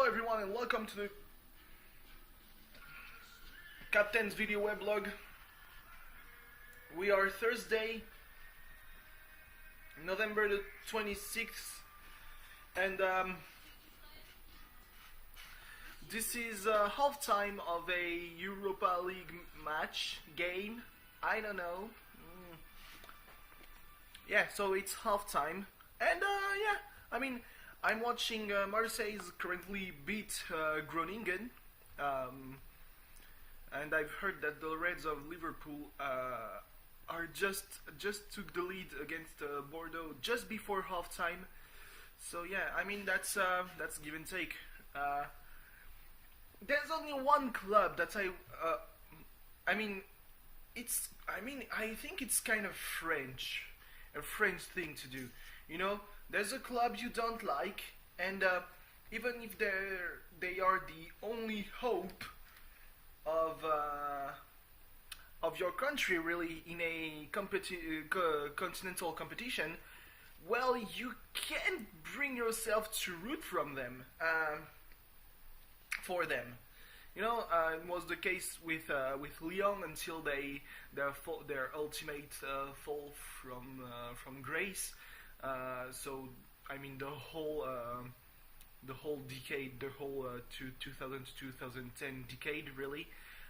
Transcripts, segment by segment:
everyone and welcome to the Captain's video weblog. We are Thursday, November the 26th, and this is halftime of a Europa League match game. I don't know. Yeah, so it's halftime, and yeah, I mean, I'm watching Marseille's currently beat Groningen, and I've heard that the Reds of Liverpool are just took the lead against Bordeaux just before halftime. So yeah, I mean that's give and take. There's only one club that I mean I think it's kind of French, a French thing to do. You know, there's a club you don't like, and even if they are the only hope of your country, really, in a continental competition, well, you can't bring yourself to root for them. You know, it was the case with Lyon until their ultimate fall from grace. So I mean the whole decade, the whole 2000 to 2010 decade, really.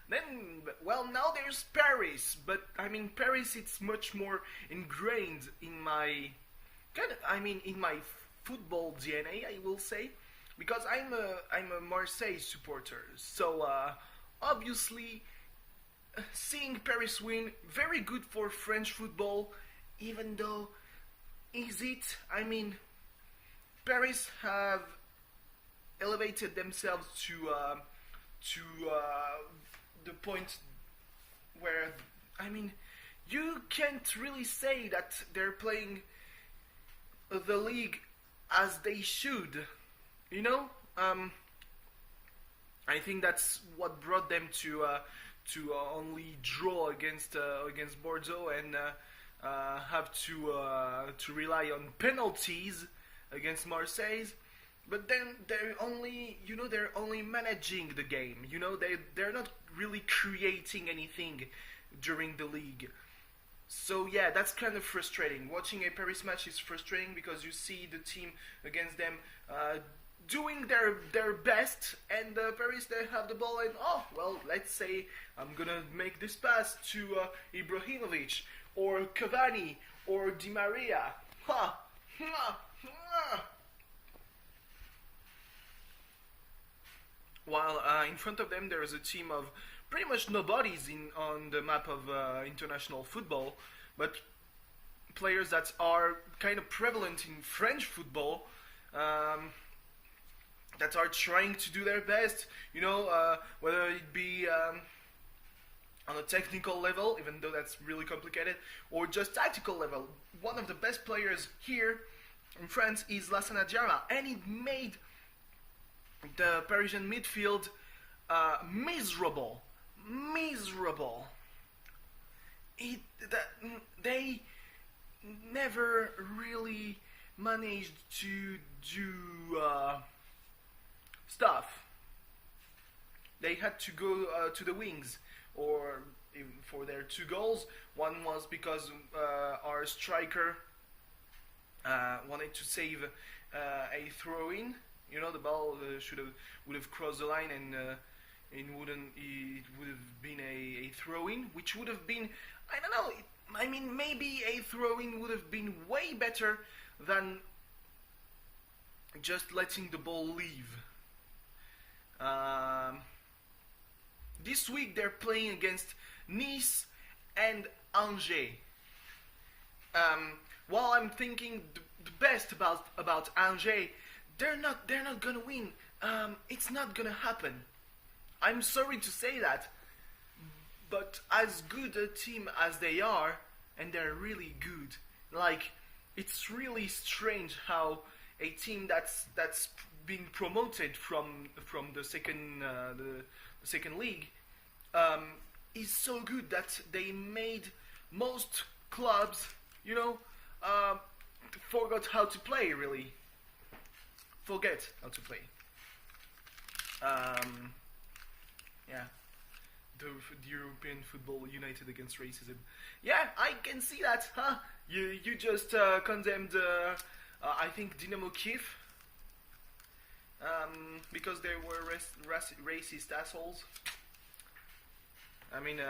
Then, well, now there's Paris, but I mean Paris, it's much more ingrained in my in my football DNA, I will say, because I'm a Marseille supporter. So obviously, seeing Paris win, very good for French football, even though. Is it? I mean, Paris have elevated themselves to the point where, I mean, you can't really say that they're playing the league as they should. You know, I think that's what brought them to only draw against Bordeaux and. Have to rely on penalties against Marseille, but then they're only managing the game. You know, they're not really creating anything during the league. So yeah, that's kind of frustrating. Watching a Paris match is frustrating because you see the team against them doing their best, and Paris, they have the ball, and oh well, let's say I'm gonna make this pass to Ibrahimovic or Cavani or Di Maria. While in front of them there is a team of pretty much nobodies on the map of international football, but players that are kind of prevalent in French football, that are trying to do their best, you know, whether it be on a technical level, even though that's really complicated, or just tactical level. One of the best players here in France is Lassana Diarra, and it made the Parisian midfield miserable. They never really managed to do stuff. They had to go to the wings, or even for their two goals. One was because our striker wanted to save a throw-in. You know, the ball would have crossed the line, and it would have been a throw-in, which would have been, I don't know. I mean, maybe a throw-in would have been way better than just letting the ball leave. This week they're playing against Nice and Angers. While I'm thinking the best about Angers, they're not gonna win. It's not gonna happen. I'm sorry to say that, but as good a team as they are, and they're really good. Like, it's really strange how a team that's been promoted from the second league is so good that they made most clubs, you know, forgot how to play, really. Forget how to play. Um, yeah, the European football united against racism. Yeah, I can see that. Huh? You just condemned. I think Dynamo Kiev because they were racist assholes. I mean,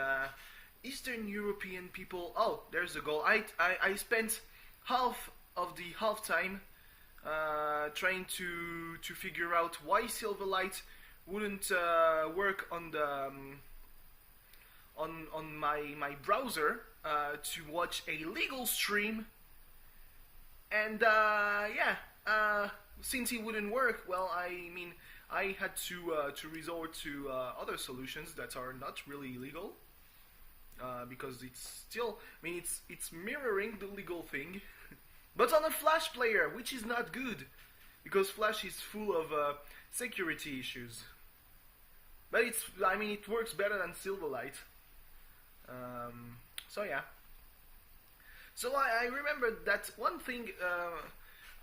Eastern European people. Oh, there's the goal. I spent half of the halftime trying to figure out why Silverlight wouldn't work on the on my browser to watch a legal stream, and yeah, since it wouldn't work, well, I mean, I had to resort to other solutions that are not really legal. Because it's still, I mean, it's mirroring the legal thing, but on a Flash player, which is not good, because Flash is full of security issues. But I mean, it works better than Silverlight. So yeah. So I remembered that one thing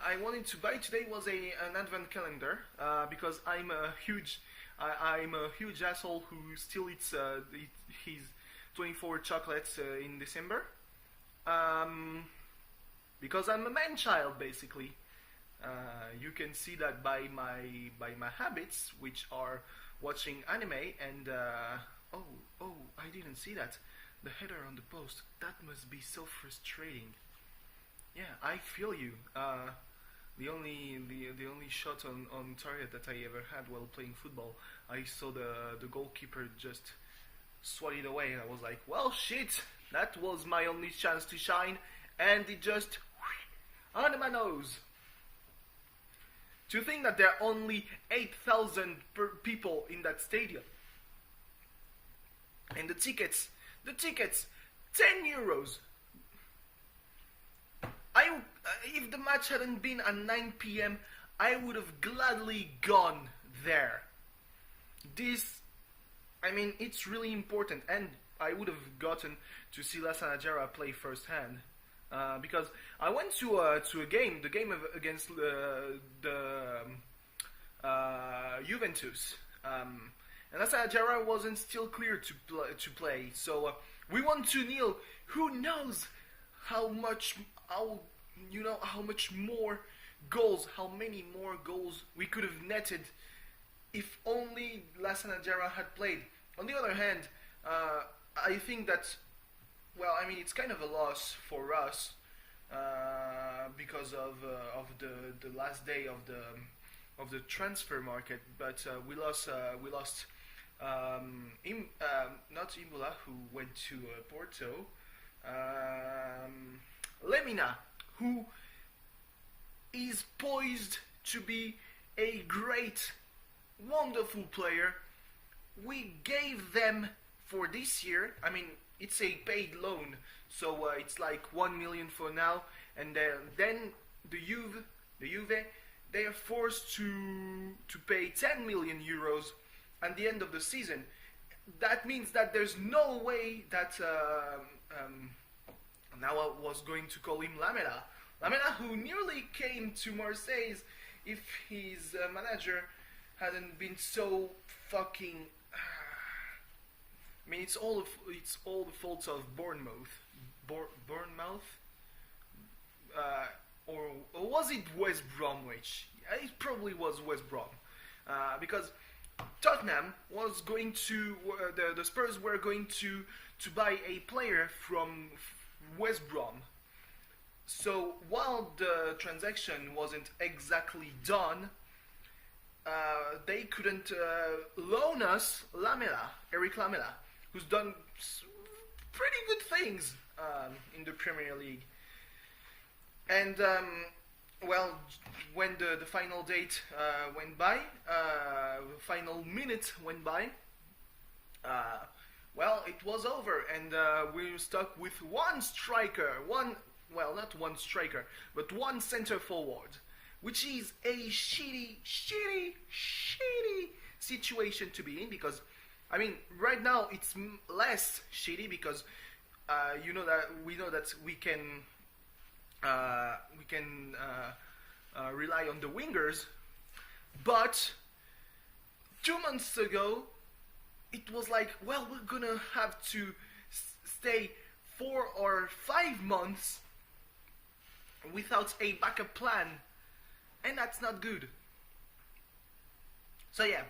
I wanted to buy today was an advent calendar because I'm a huge asshole who still eats his 24 chocolates in December. Because I'm a man child, basically. You can see that by my habits, which are watching anime and oh, I didn't see that. The header on the post. That must be so frustrating. Yeah, I feel you. The only shot on target that I ever had while playing football, I saw the goalkeeper just swat it away, and I was like, well, shit, that was my only chance to shine, and it just under my nose. To think that there are only 8,000 people in that stadium, and the tickets, 10 euros. If the match hadn't been at 9 p.m., I would have gladly gone there. I mean, it's really important, and I would have gotten to see La Sanajara play firsthand. Because I went to a game, the game against the Juventus, and La Sanajara wasn't still clear to play. So we won 2-0. Who knows how many more goals we could have netted if only La Sanajara had played. On the other hand, I think that, well, I mean, it's kind of a loss for us because of the last day of the transfer market. But we lost not Imbula, who went to Porto, Lemina, who is poised to be a great, wonderful player. We gave them for this year. I mean, it's a paid loan, so it's like 1 million for now, and then the Juve, they are forced to pay 10 million euros at the end of the season. That means that there's no way that now I was going to call him Lamela, who nearly came to Marseille if his manager hadn't been so fucking. I mean, it's all the fault of Bournemouth, or was it West Bromwich? It probably was West Brom, because Tottenham was going to the Spurs were going to buy a player from West Brom. So while the transaction wasn't exactly done, they couldn't loan us Eric Lamela, who's done pretty good things in the Premier League. And well, when the final date went by, the final minute went by, well, it was over, and we were stuck with one center forward, which is a shitty situation to be in, because, I mean, right now it's less shitty because we know that we can rely on the wingers, but 2 months ago, it was like, well, we're gonna have to stay 4 or 5 months without a backup plan, and that's not good. So yeah,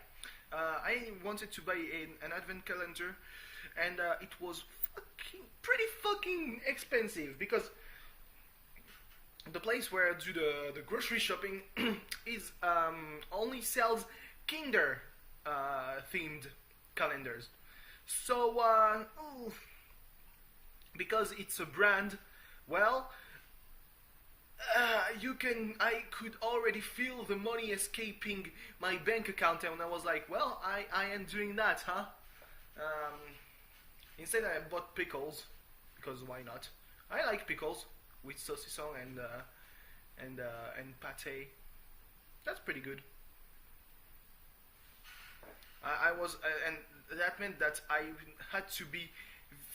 I wanted to buy an advent calendar, and it was pretty fucking expensive because the place where I do the grocery shopping is only sells Kinder themed calendars. So because it's a brand, well, I could already feel the money escaping my bank account, and I was like, well, I am doing that, huh? Instead, I bought pickles because why not? I like pickles with saucisson and pate. That's pretty good. I was, and that meant that I had to be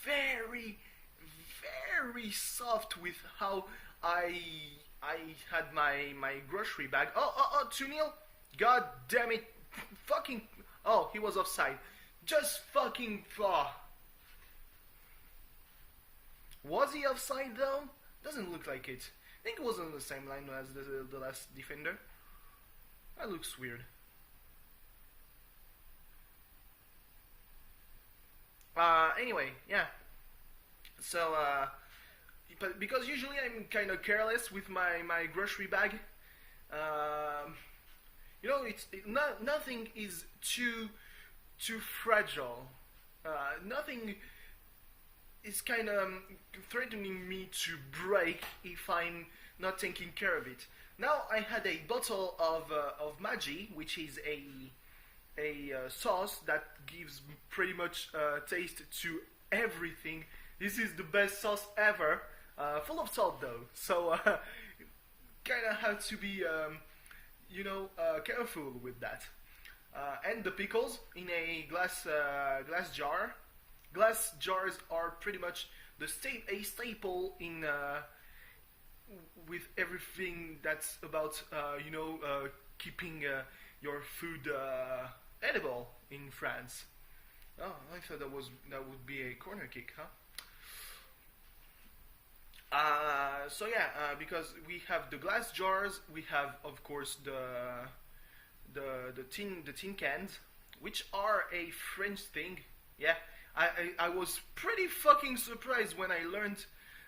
very, very soft with how I had my grocery bag. Oh, 2-0. God damn it. Fucking. Oh, he was offside. Just fucking. Was he offside though? Doesn't look like it. I think it was on the same line as the last defender. That looks weird. Anyway, yeah. So, but because usually I'm kind of careless with my grocery bag, nothing is too fragile. Nothing is kind of threatening me to break if I'm not taking care of it. Now I had a bottle of Maggi, which is a sauce that gives pretty much taste to everything. This is the best sauce ever, full of salt though, so kind of have to be careful with that. And the pickles in a glass jar. Glass jars are pretty much a staple in with everything that's about keeping your food edible in France. Oh, I thought that would be a corner kick, huh? So yeah, because we have the glass jars, we have of course the tin cans, which are a French thing. Yeah, I was pretty fucking surprised when I learned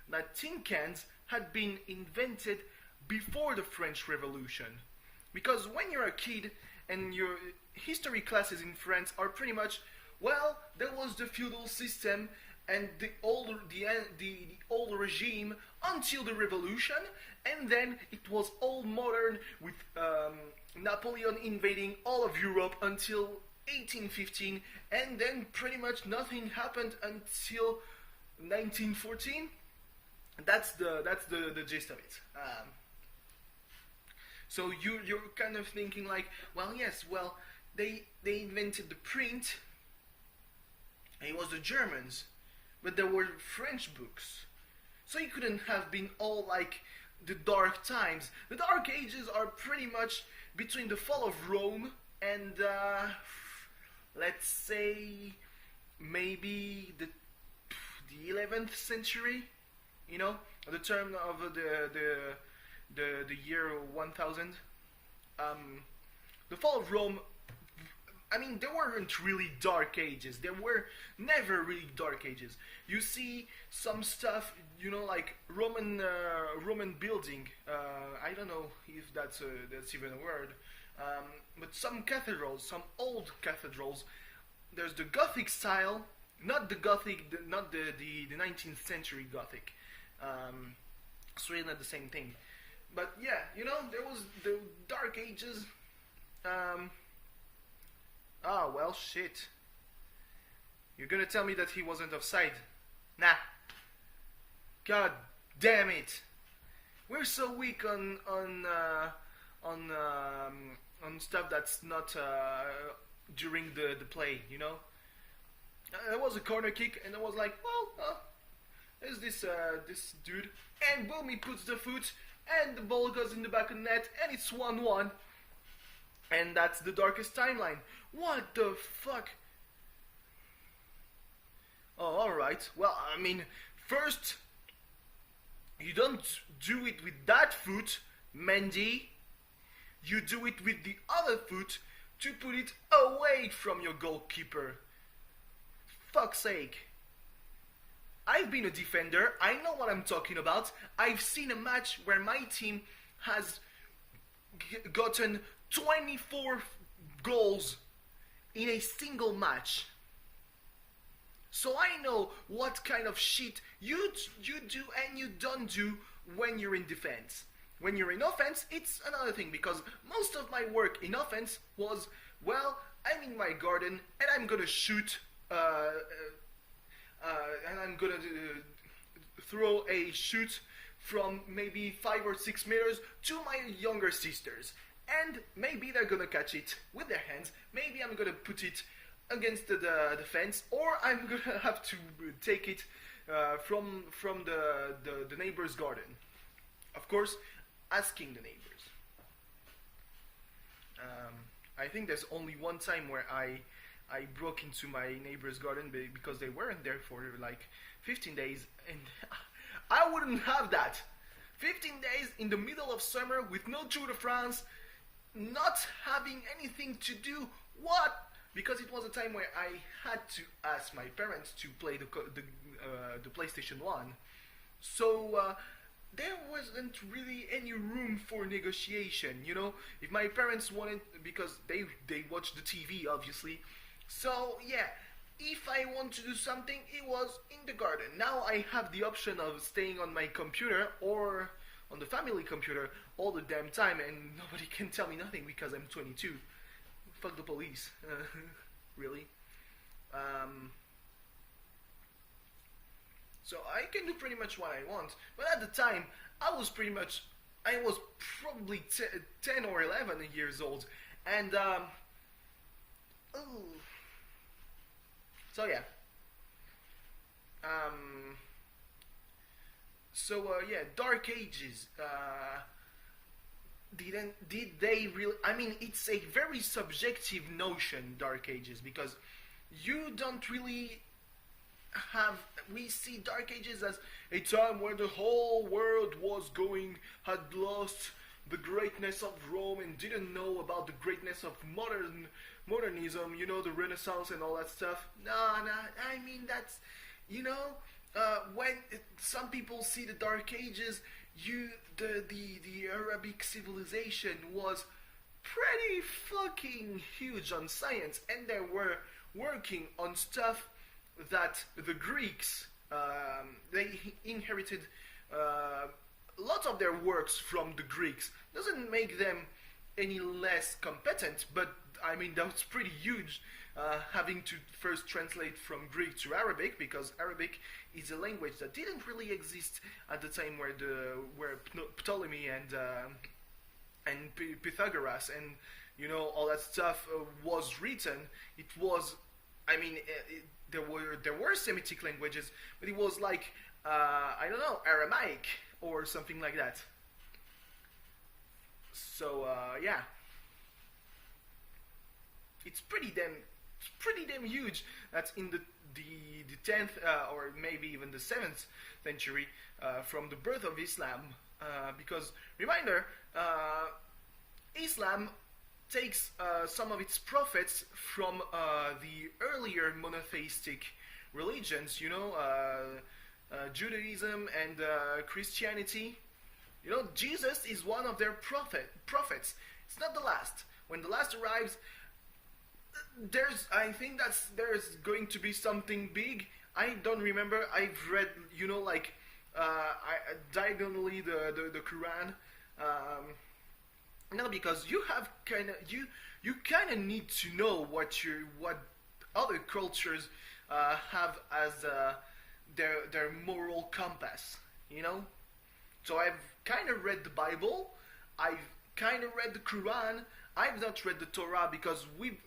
that tin cans had been invented before the French Revolution. Because when you're a kid and your history classes in France are pretty much, well, there was the feudal system and the old regime until the revolution, and then it was all modern with Napoleon invading all of Europe until 1815, and then pretty much nothing happened until 1914. That's the gist of it. So you're kind of thinking like, well, yes, well, they invented the print. It was the Germans, but there were French books, so it couldn't have been all like the Dark Times. The Dark Ages are pretty much between the fall of Rome and let's say maybe the 11th century. You know, the term of the year 1000. The fall of Rome, I mean, there weren't really dark ages. There were never really dark ages. You see some stuff, like Roman building. I don't know if that's even a word. But some cathedrals, some old cathedrals. There's the Gothic style, not the Gothic, not the 19th century Gothic. It's really not the same thing. But yeah, there was the Dark Ages. Well, shit. You're gonna tell me that he wasn't offside? Nah. God damn it. We're so weak on stuff that's not during the play, There was a corner kick, and I was like, well, there's this dude, and boom, he puts the foot, and the ball goes in the back of the net, and it's 1-1. And that's the darkest timeline. What the fuck? Oh, alright. Well, I mean, first, you don't do it with that foot, Mandy. You do it with the other foot to put it away from your goalkeeper. Fuck's sake. I've been a defender, I know what I'm talking about. I've seen a match where my team has gotten 24 goals in a single match. So I know what kind of shit you do and you don't do when you're in defense. When you're in offense, it's another thing, because most of my work in offense was, well, I'm in my garden and I'm gonna shoot and I'm gonna throw a shoot from maybe 5 or 6 meters to my younger sisters, and maybe they're gonna catch it with their hands. Maybe I'm gonna put it against the fence, or I'm gonna have to take it from the neighbor's garden. Of course, asking the neighbors. I think there's only one time where I broke into my neighbor's garden because they weren't there for like 15 days, and I wouldn't have that. 15 days in the middle of summer with no Tour de France, not having anything to do. What? Because it was a time where I had to ask my parents to play the PlayStation 1. So there wasn't really any room for negotiation, you know? If my parents wanted, because they watched the TV, obviously. So yeah, if I want to do something, it was in the garden. Now I have the option of staying on my computer or on the family computer all the damn time, and nobody can tell me nothing because I'm 22. Fuck the police. Really. So I can do pretty much what I want, but at the time I was probably 10 or 11 years old, and ooh. So yeah. Yeah, Dark Ages. Did they really? I mean, it's a very subjective notion, Dark Ages, because you don't really have. We see Dark Ages as a time where the whole world had lost the greatness of Rome and didn't know about the greatness of modernism, you know, the Renaissance and all that stuff. No, I mean, that's, you know, when some people see the Dark Ages, the Arabic civilization was pretty fucking huge on science, and they were working on stuff that the Greeks, they inherited lots of their works from the Greeks. Doesn't make them any less competent, but I mean, that's pretty huge, having to first translate from Greek to Arabic, because Arabic is a language that didn't really exist at the time where Ptolemy and Pythagoras and, you know, all that stuff was written. It was, I mean, there were Semitic languages, but it was like I don't know, Aramaic or something like that. So yeah, it's pretty damn huge. That's in the 10th or maybe even the 7th century, from the birth of Islam. Because reminder, Islam takes some of its prophets from the earlier monotheistic religions, you know, Judaism and Christianity. You know, Jesus is one of their prophets. It's not the last. When the last arrives, I think there's going to be something big. I don't remember. I've read, you know, like diagonally the Quran. No, because you have you kind of need to know what other cultures have as their moral compass, you know. So I've kind of read the Bible. I've kind of read the Quran. I've not read the Torah because we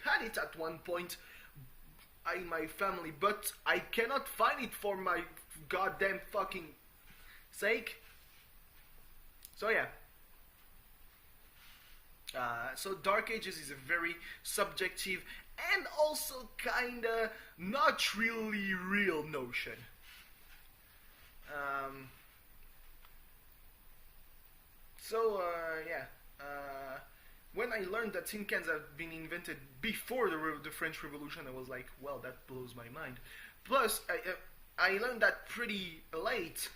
had it at one point in my family, but I cannot find it for my goddamn fucking sake. So yeah. So Dark Ages is a very subjective and also kinda not really real notion. Um, yeah, when I learned that tin cans have been invented before the French Revolution, I was like, well, that blows my mind. Plus, I learned that pretty late,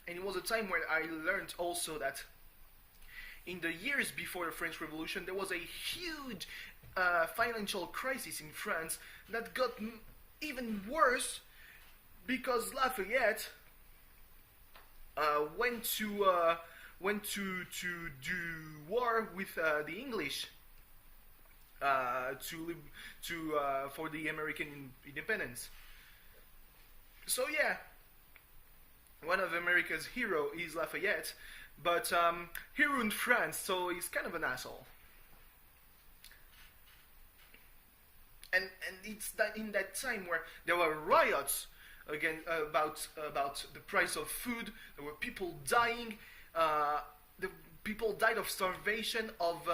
and it was a time where I learned also that in the years before the French Revolution, there was a huge financial crisis in France that got even worse because Lafayette went to do war with the English for the American independence. So yeah, one of America's hero is Lafayette, but he ruined France, so he's kind of an asshole. And it's that in that time where there were riots again about the price of food. There were people dying. The people died of starvation, of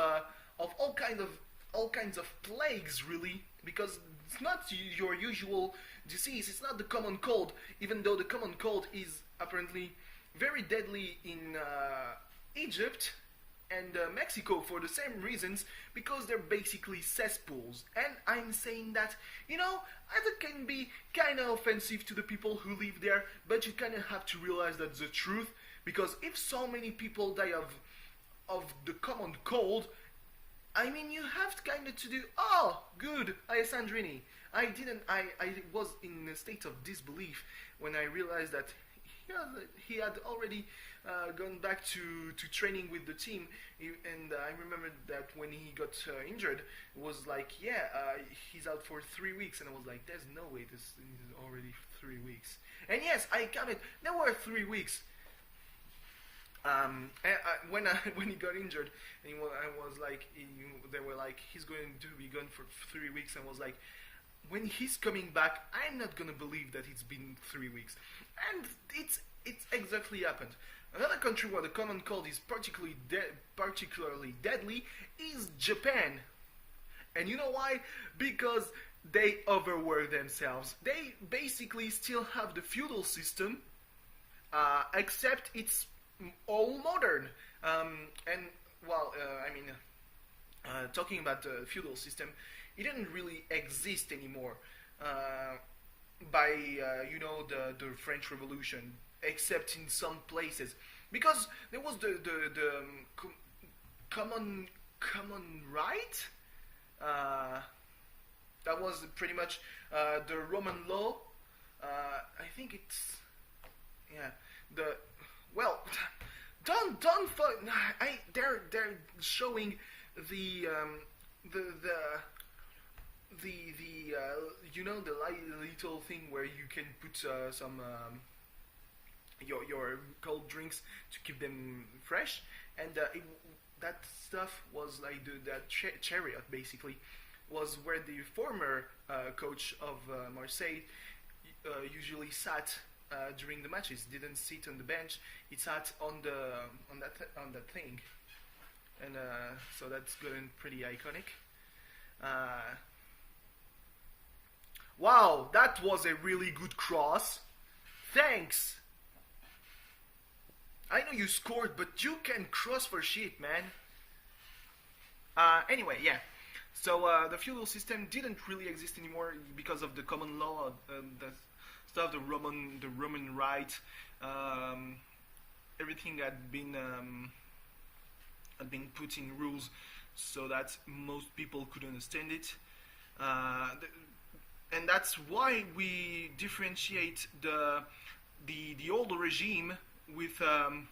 all kinds of plagues, really, because it's not your usual disease. It's not the common cold, even though the common cold is apparently very deadly in Egypt and Mexico for the same reasons, because they're basically cesspools. And I'm saying that, it can be kind of offensive to the people who live there, but you kind of have to realize that's the truth, because if so many people die of the common cold, I mean, you have kind of to do, oh, good, Alessandrini. I was in a state of disbelief when I realized that he had already gone back to training with the team, and I remember that when he got injured, it was like, he's out for 3 weeks, and I was like, there's no way this is already 3 weeks. And yes, I counted, there were 3 weeks. When he got injured, and I was like, they were like, he's going to be gone for 3 weeks, and I was like, when he's coming back, I'm not gonna believe that it's been 3 weeks. And it's exactly happened. Another country where the common cold is particularly deadly is Japan. And you know why? Because they overwork themselves. They basically still have the feudal system, except it's all modern. Talking about the feudal system, it didn't really exist anymore by the French Revolution, except in some places, because there was the common right. That was pretty much the Roman law. I think it's the well. Don't they're showing the little thing where you can put some your cold drinks to keep them fresh, and that stuff was like that chariot basically was where the former coach of Marseille usually sat during the matches. Didn't sit on the bench; he sat on that thing, and so that's good and pretty iconic. Wow, that was a really good cross. Thanks. I know you scored, but you can cross for shit, man. Anyway, yeah. So the feudal system didn't really exist anymore because of the common law, the stuff, the Roman right. Everything had been put in rules so that most people could understand it. And that's why we differentiate the old regime with the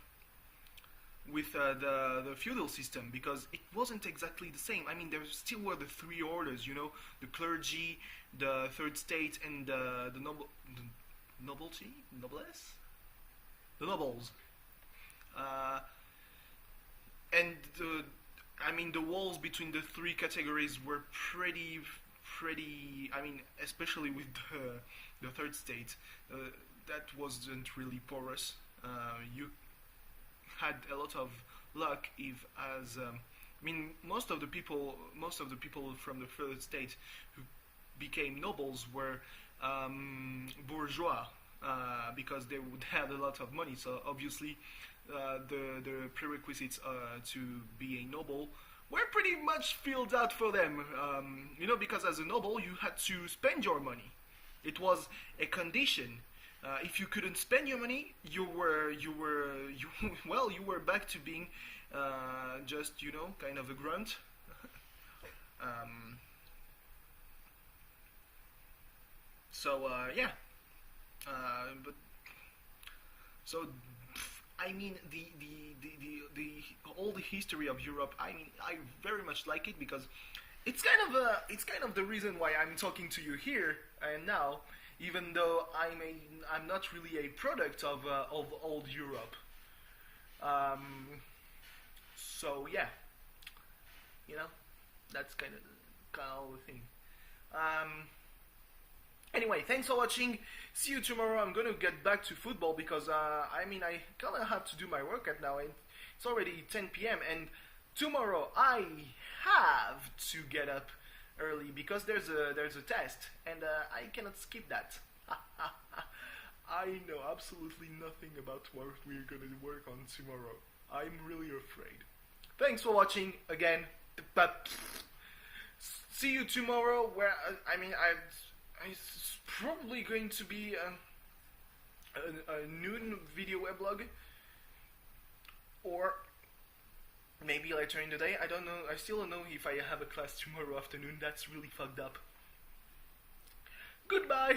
feudal system, because it wasn't exactly the same. I mean, there still were the three orders, the clergy, the third state, and the nobility, the nobles. And the walls between the three categories were pretty. I mean, especially with the third state, that wasn't really porous. You had a lot of luck if, as mean, most of the people from the third state who became nobles were bourgeois, because they would have a lot of money. So obviously, the prerequisites to be a noble were pretty much filled out for them. Because as a noble, you had to spend your money. It was a condition. If you couldn't spend your money, you were back to being just kind of a grunt. Yeah. But so I mean the all the history of Europe. I mean, I very much like it because it's kind of the reason why I'm talking to you here and now, even though I'm not really a product of old Europe. So yeah, that's kind of the thing. Anyway, thanks for watching. See you tomorrow. I'm gonna get back to football because I kind of have to do my workout now. And it's already 10 p.m. and tomorrow I have to get up early because there's a test and I cannot skip that. I know absolutely nothing about what we're gonna work on tomorrow. I'm really afraid. Thanks for watching again. But see you tomorrow. Where it's probably going to be a noon video weblog, or maybe later in the day. I don't know. I still don't know if I have a class tomorrow afternoon. That's really fucked up. Goodbye.